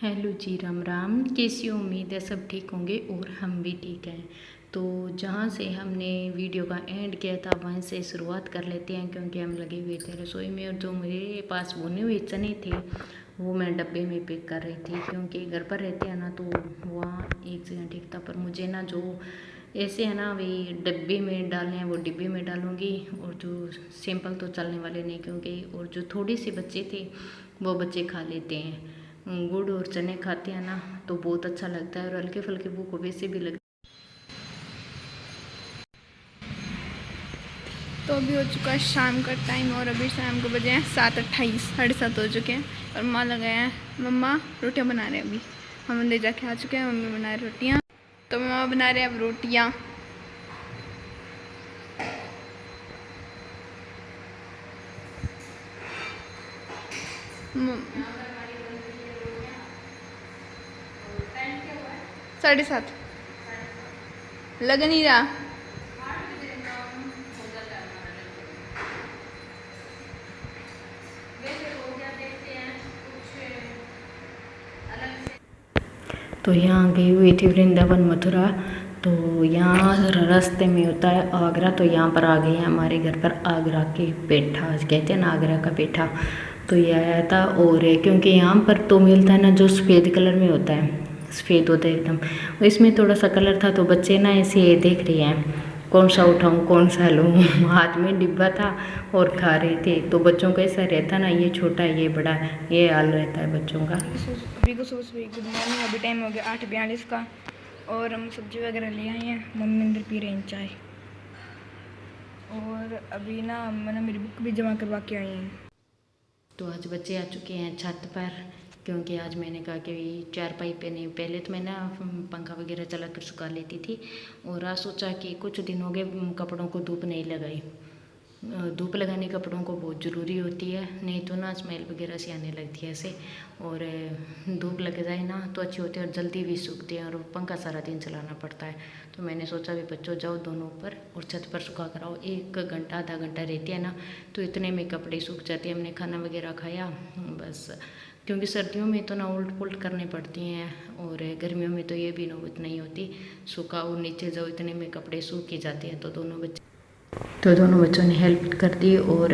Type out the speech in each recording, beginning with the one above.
Hello जी, राम राम। कैसी उम्मीद है सब ठीक होंगे और हम भी ठीक हैं। तो जहाँ से हमने वीडियो का एंड किया था वहीं से शुरुआत कर लेते हैं, क्योंकि हम लगे हुए थे रसोई में और जो मेरे पास भुने हुए चने थे वो मैं डब्बे में पैक कर रही थी, क्योंकि घर पर रहते हैं ना तो वहाँ एक जगह ठीक था। पर मुझे ना जो ऐसे है ना वही डब्बे में डालने हैं वो डिब्बे में डालूँगी, और जो सिंपल तो चलने वाले नहीं, क्योंकि और जो थोड़े से बच्चे थे वो बच्चे खा लेते हैं। गुड़ और चने खाते हैं ना तो बहुत अच्छा लगता है, और हल्के फुल्के भूख वैसे भी लगता तो अभी हो चुका है शाम का टाइम और अभी शाम को बजे हैं 7:28, 7:30 हो चुके हैं और माँ लगाए हैं। मम्मा रोटियां बना रहे हैं। अभी हम अंदर जाके आ चुके हैं, मम्मी बना रही रोटियां। तो मम्मा बना रहे हैं अब रोटियां। म- 7:30 लग नहीं रहा। तो यहाँ गई हुई थी वृंदावन मथुरा। तो यहाँ रास्ते में होता है आगरा, तो यहाँ पर आ गए हैं हमारे घर पर आगरा के पेठा, कहते हैं ना आगरा का पेठा। तो ये आया था, और क्योंकि यहाँ पर तो मिलता है ना जो सफ़ेद कलर में होता है, सफ़ेद होता है एकदम, और इसमें थोड़ा सा कलर था। तो बच्चे ना ऐसे देख रहे हैं कौन सा उठाऊं कौन सा लूँ हाथ में डिब्बा था और खा रहे थे। तो बच्चों का ऐसा रहता ना, ये छोटा है ये बड़ा है, ये हाल रहता है बच्चों का। अभी को सुबह गुड मॉर्निंग। अभी टाइम हो गया 8:42 का और हम सब्जी वगैरह ले आए हैं। मम्मी अंदर पी रहे हैं चाय, और अभी ना मैंने मेरी बुक भी जमा करवा के आई हैं। तो आज बच्चे आ चुके हैं छत पर, क्योंकि आज मैंने कहा कि चारपाई पे नहीं, पहले तो मैं ना पंखा वगैरह चला कर सुखा लेती थी, और आज सोचा कि कुछ दिन हो गए कपड़ों को धूप नहीं लगाई। धूप लगाने कपड़ों को बहुत ज़रूरी होती है, नहीं तो ना स्मेल वगैरह सी आने लगती है ऐसे, और धूप लग जाए ना तो अच्छी होती है और जल्दी भी सूखती है, और पंखा सारा दिन चलाना पड़ता है। तो मैंने सोचा भी बच्चों जाओ दोनों ऊपर और छत पर सुखा कर आओ, 1 घंटा आधा घंटा रहती है ना तो इतने में कपड़े सूख जाते हैं। हमने खाना वगैरह खाया बस, क्योंकि सर्दियों में तो ना उल्ट पुल्ट करने पड़ती हैं, और गर्मियों में तो ये भी नौबत नहीं होती, सुखाओ नीचे जाओ इतने में कपड़े सूख ही जाते हैं। तो दोनों बच्चों ने हेल्प कर दी, और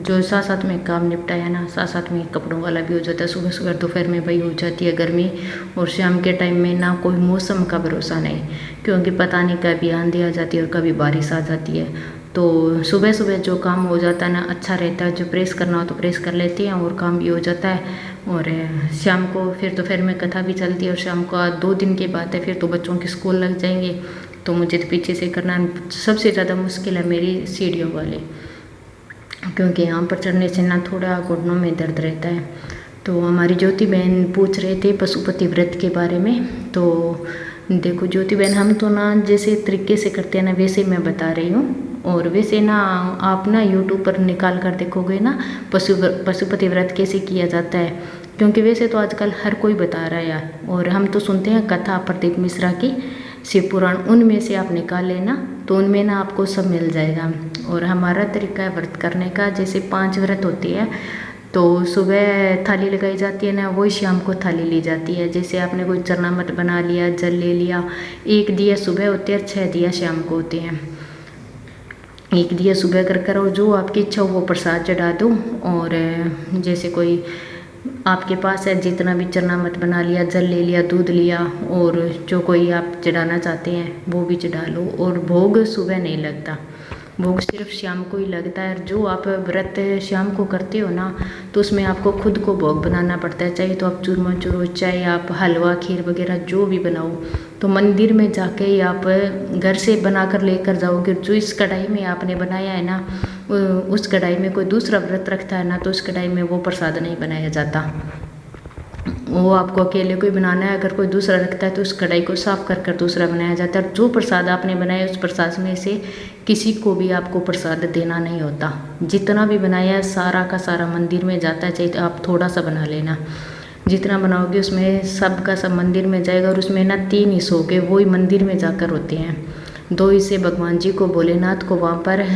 जो साथ साथ में काम निपटाया ना, साथ साथ में कपड़ों वाला भी हो जाता है। सुबह सुबह दोपहर में वही हो जाती है गर्मी, और शाम के टाइम में ना कोई मौसम का भरोसा नहीं, क्योंकि पता नहीं कभी आंधी आ जाती है और कभी बारिश आ जाती है। तो सुबह सुबह जो काम हो जाता है ना अच्छा रहता है, जो प्रेस करना हो तो प्रेस कर लेते हैं और काम भी हो जाता है। और शाम को फिर दोपहर में कथा भी चलती है, और शाम को 2 दिन के बाद है फिर तो बच्चों के स्कूल लग जाएंगे। तो मुझे तो पीछे से करना सबसे ज़्यादा मुश्किल है मेरी सीढ़ियों वाले, क्योंकि यहाँ पर चढ़ने से ना थोड़ा घुटनों में दर्द रहता है। तो हमारी ज्योति बहन पूछ रहे थे पशुपति व्रत के बारे में। तो देखो ज्योति बहन, हम तो ना जैसे तरीके से करते हैं ना वैसे मैं बता रही हूँ, और वैसे ना आप ना यूट्यूब पर निकाल कर देखोगे ना पशुपति व्रत कैसे किया जाता है, क्योंकि वैसे तो आजकल हर कोई बता रहा है यार, और हम तो सुनते हैं कथा प्रदीप मिश्रा की शिव पुराण, उनमें से आप निकाल लेना तो उनमें ना आपको सब मिल जाएगा। और हमारा तरीका है व्रत करने का, जैसे 5 व्रत होती है तो सुबह थाली लगाई जाती है ना, वही शाम को थाली ली जाती है। जैसे आपने कोई चरनामत बना लिया, जल ले लिया, 1 दिया सुबह होते हैं, 6 दिया शाम को होते हैं। 1 दिया सुबह कर करो, जो आपकी इच्छा हो वो प्रसाद चढ़ा दो। और जैसे कोई आपके पास है जितना भी चरनामत बना लिया, जल ले लिया, दूध लिया, और जो कोई आप चढ़ाना चाहते हैं वो भी चढ़ा लो। और भोग सुबह नहीं लगता, भोग सिर्फ शाम को ही लगता है। जो आप व्रत शाम को करते हो ना तो उसमें आपको खुद को भोग बनाना पड़ता है, चाहे तो आप चूरमा चूरो, चाहे आप हलवा खीर वगैरह जो भी बनाओ, तो मंदिर में जाके ही आप घर से बना कर लेकर जाओगे। जो इस कढ़ाई में आपने बनाया है ना, उस कढ़ाई में कोई दूसरा व्रत रखता है ना तो उस कढ़ाई में वो प्रसाद नहीं बनाया जाता, वो आपको अकेले को ही बनाना है। अगर कोई दूसरा रखता है तो उस कढ़ाई को साफ कर कर दूसरा बनाया जाता है। जो प्रसाद आपने बनाया उस प्रसाद में से किसी को भी आपको प्रसाद देना नहीं होता, जितना भी बनाया है सारा का सारा मंदिर में जाता है, चाहे तो आप थोड़ा सा बना लेना, जितना बनाओगे उसमें सब का सब मंदिर में जाएगा। और उसमें ना 3 हिस्से होंगे, वो ही मंदिर में जाकर होते हैं। 2 हिस्से भगवान जी को, भोलेनाथ को वहाँ पर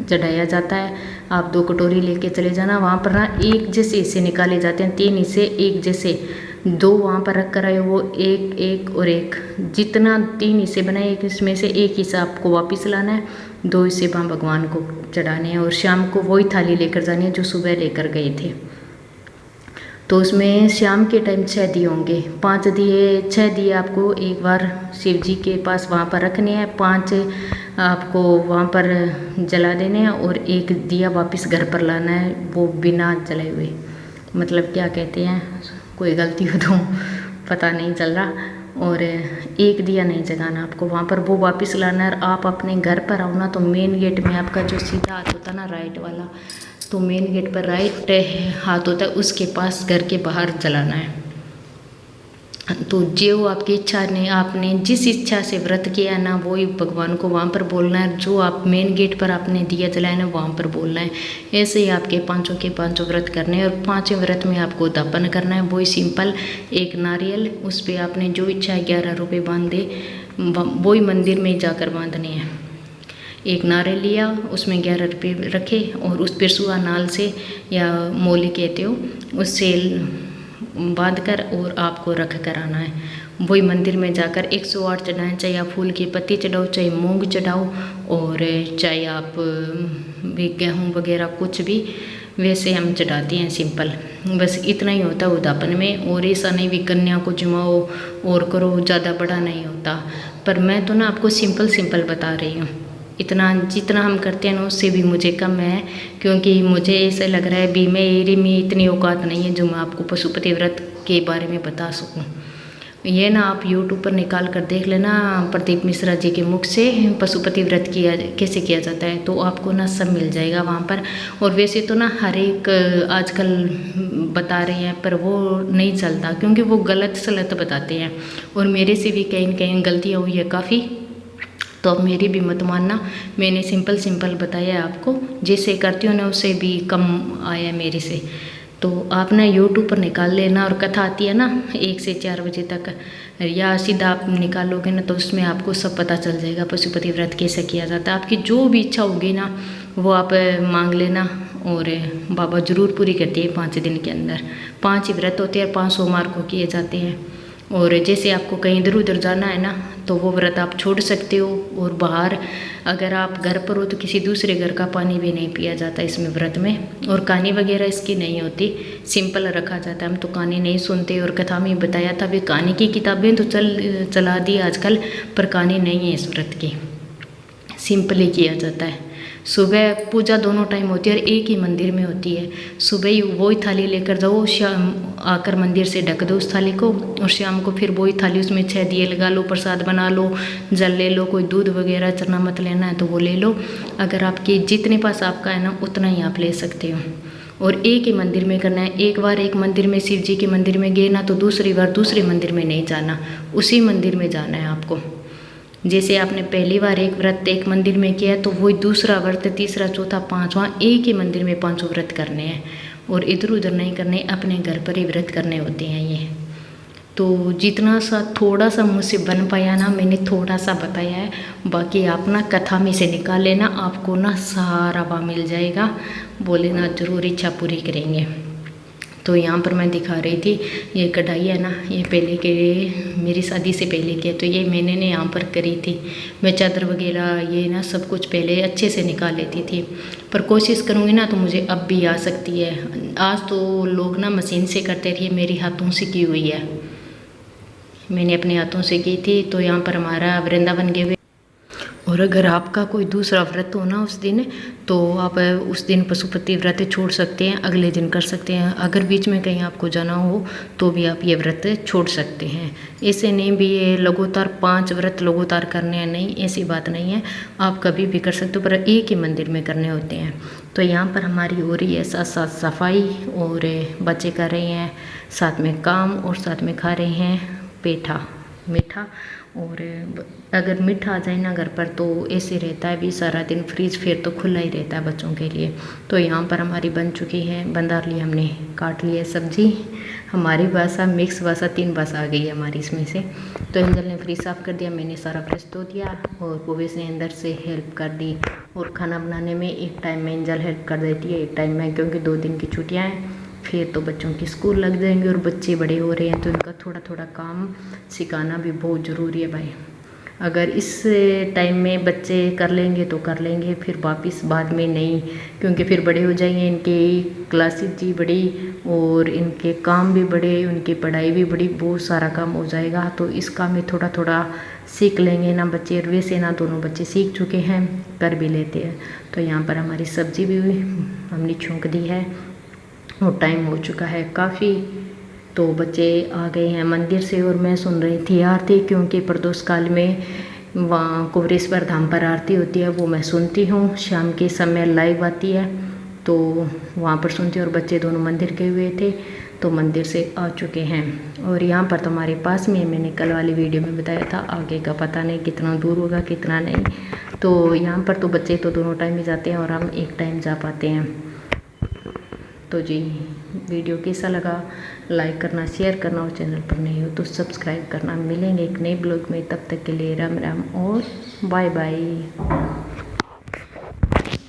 चढ़ाया जाता है। आप 2 कटोरी लेके चले जाना, वहाँ पर ना एक जैसे हिस्से निकाले जाते हैं, 3 हिस्से एक जैसे 2 वहाँ पर रख कर आए, वो एक एक और एक, जितना 3 हिस्से बनाए, एक इसमें से एक हिस्सा आपको वापस लाना है, 2 हिस्से वहाँ भगवान को चढ़ाने हैं और शाम को वही थाली लेकर जानी है जो सुबह लेकर गए थे। तो उसमें शाम के टाइम 6 दिए होंगे, 5 दिए 6 दिए आपको एक बार शिव जी के पास वहाँ पर रखने हैं, 5 आपको वहाँ पर जला देने हैं और एक दिया वापस घर पर लाना है, वो बिना जले हुए, मतलब क्या कहते हैं, कोई गलती हो तो पता नहीं चल रहा। और एक दिया नहीं जगाना आपको वहाँ पर, वो वापस लाना है। और आप अपने घर पर आओ ना तो मेन गेट में आपका जो सीधा हाथ होता ना राइट वाला, तो मेन गेट पर राइट हाथ होता है, उसके पास घर के बाहर जलाना है। तो जो आपकी इच्छा ने, आपने जिस इच्छा से व्रत किया ना, वो ही भगवान को वहाँ पर बोलना है। जो आप मेन गेट पर आपने दिया जलाया ना, वहाँ पर बोलना है। ऐसे ही आपके पांचों के पांचों व्रत करने हैं। और 5वें व्रत में आपको दापन करना है, वही सिंपल एक नारियल, उस पर आपने जो इच्छा है 11 रुपये बांध दे, वही मंदिर में जाकर बांधने हैं। एक नारियल लिया, उसमें 11 रुपये रखे और उस पर सुआ नाल से या मोली कहते हो, उससे बांध कर और आपको रख कर आना है। वही मंदिर में जाकर 108 चढ़ाएं, चाहे आप फूल की पत्ती चढ़ाओ, चाहे मूंग चढ़ाओ, और चाहे आप भी गेहूँ वगैरह कुछ भी, वैसे हम चढ़ाते हैं सिंपल। बस इतना ही होता है उदापन में। और ऐसा नहीं भी कन्या को जुमाओ और करो, ज़्यादा बड़ा नहीं होता। पर मैं तो ना आपको सिंपल बता रही हूँ। इतना जितना हम करते हैं ना, उससे भी मुझे कम है, क्योंकि मुझे ऐसा लग रहा है भी मेरी में इतनी औकात नहीं है जो मैं आपको पशुपति व्रत के बारे में बता सकूं। ये ना आप यूट्यूब पर निकाल कर देख लेना, प्रदीप मिश्रा जी के मुख से पशुपति व्रत किया कैसे किया जाता है, तो आपको ना सब मिल जाएगा वहाँ पर। और वैसे तो ना हर एक आजकल बता रहे हैं, पर वो नहीं चलता, क्योंकि वो गलत सलत बताते हैं। और मेरे से भी कहीं कहीं गलतियाँ हुई है काफ़ी, तो अब मेरी भी मत मानना। मैंने सिंपल बताया है आपको, जैसे करती हूँ ना उससे भी कम आया मेरे से। तो आप ना यूट्यूब पर निकाल लेना, और कथा आती है ना 1 से 4 बजे तक, या सीधा आप निकालोगे ना तो उसमें आपको सब पता चल जाएगा पशुपति व्रत कैसे किया जाता है। आपकी जो भी इच्छा होगी ना वो आप मांग लेना, और बाबा ज़रूर पूरी करती है 5 दिन के अंदर। 5 ही व्रत होते हैं, 5 सोमवार को किए जाते हैं। और जैसे आपको कहीं इधर उधर जाना है ना, तो वो व्रत आप छोड़ सकते हो। और बाहर अगर आप घर पर हो तो किसी दूसरे घर का पानी भी नहीं पिया जाता इसमें व्रत में। और कहानी वगैरह इसकी नहीं होती, सिंपल रखा जाता है। हम तो कहानी नहीं सुनते, और कथा में बताया था भी कहानी की किताबें तो चला दी आजकल, पर कहानी नहीं है इस व्रत की, सिंपल ही किया जाता है। सुबह पूजा दोनों टाइम होती है और एक ही मंदिर में होती है। सुबह ही वही थाली लेकर जाओ, शाम आकर मंदिर से ढक दो उस थाली को, और शाम को फिर वही थाली, उसमें 6 दिए लगा लो, प्रसाद बना लो, जल ले लो, कोई दूध वगैरह चना मत लेना है तो वो ले लो। अगर आपके जितने पास आपका है ना उतना ही आप ले सकते हो। और एक ही मंदिर में करना है। एक बार एक मंदिर में शिव जी के मंदिर में गए ना, तो दूसरी बार दूसरे मंदिर में नहीं जाना, उसी मंदिर में जाना है आपको। जैसे आपने पहली बार एक व्रत एक मंदिर में किया, तो वही दूसरा व्रत, तीसरा, चौथा, 5वां एक ही मंदिर में 5 व्रत करने हैं। और इधर उधर नहीं करने, अपने घर पर ही व्रत करने होते हैं ये। तो जितना सा थोड़ा सा मुझसे बन पाया ना, मैंने थोड़ा सा बताया है। बाकी आप ना कथा में से निकाल लेना, आपको ना सारा वहाँ मिल जाएगा। बोले ना जरूर इच्छा पूरी करेंगे। तो यहाँ पर मैं दिखा रही थी, ये कढ़ाई है ना, ये पहले के मेरी शादी से पहले की है, तो ये मैंने ने यहाँ पर करी थी। मैं चादर वगैरह ये ना सब कुछ पहले अच्छे से निकाल लेती थी, पर कोशिश करूँगी ना तो मुझे अब भी आ सकती है। आज तो लोग ना मशीन से करते थे, मेरी हाथों से की हुई है, मैंने अपने हाथों से की थी। तो यहाँ पर हमारा वृंदावन गए हुए। और अगर आपका कोई दूसरा व्रत हो ना उस दिन, तो आप उस दिन पशुपति व्रत छोड़ सकते हैं, अगले दिन कर सकते हैं। अगर बीच में कहीं आपको जाना हो तो भी आप ये व्रत छोड़ सकते हैं। ऐसे नहीं भी ये लगातार 5 व्रत लगातार करने हैं, नहीं, ऐसी बात नहीं है। आप कभी भी कर सकते हो, पर एक ही मंदिर में करने होते हैं। तो यहाँ पर हमारी हो रही है साथ साथ सफाई, और बच्चे कर रहे हैं साथ में काम, और साथ में खा रहे हैं पेठा मीठा। और अगर मीठा आ जाए ना घर पर तो ऐसे रहता है भी सारा दिन, फ्रिज फिर तो खुला ही रहता है बच्चों के लिए। तो यहाँ पर हमारी बन चुकी है, बंदार ली हमने, काट लिया सब्जी। हमारी भाषा मिक्स भाषा 3 भाषा आ गई है हमारी इसमें से। तो एंजल ने फ्रिज साफ़ कर दिया, मैंने सारा फ्रिज धो दिया, और पूवेश ने अंदर से हेल्प कर दी। और खाना बनाने में एक टाइम में एंजल हेल्प कर देती है, एक टाइम में, क्योंकि 2 दिन की छुट्टियाँ हैं फिर तो बच्चों के स्कूल लग जाएंगे और बच्चे बड़े हो रहे हैं तो इनका थोड़ा थोड़ा काम सिखाना भी बहुत ज़रूरी है भाई। अगर इस टाइम में बच्चे कर लेंगे तो कर लेंगे, फिर वापस बाद में नहीं, क्योंकि फिर बड़े हो जाएंगे, इनकी क्लासेस जी बड़ी और इनके काम भी बड़े, उनकी पढ़ाई भी बड़ी, बहुत सारा काम हो जाएगा। तो इस काम में थोड़ा थोड़ा सीख लेंगे ना बच्चे। और वैसे ना दोनों बच्चे सीख चुके हैं, कर भी लेते हैं। तो यहाँ पर हमारी सब्ज़ी भी हमने छौंक दी है और टाइम हो चुका है काफ़ी। तो बच्चे आ गए हैं मंदिर से और मैं सुन रही थी आरती, क्योंकि प्रदोष काल में वहाँ कुबरेश्वर धाम पर आरती होती है, वो मैं सुनती हूँ। शाम के समय लाइव आती है तो वहाँ पर सुनती हूँ। और बच्चे दोनों मंदिर गए हुए थे तो मंदिर से आ चुके हैं। और यहाँ पर तो हमारे पास में, मैंने कल वाली वीडियो में बताया था, आगे का पता नहीं कितना दूर होगा कितना नहीं। तो यहाँ पर तो बच्चे तो दोनों टाइम ही जाते हैं और हम एक टाइम जा पाते हैं। तो जी, वीडियो कैसा लगा लाइक करना, शेयर करना और चैनल पर नहीं हो तो सब्सक्राइब करना। मिलेंगे एक नए ब्लॉग में, तब तक के लिए राम राम और बाय बाय।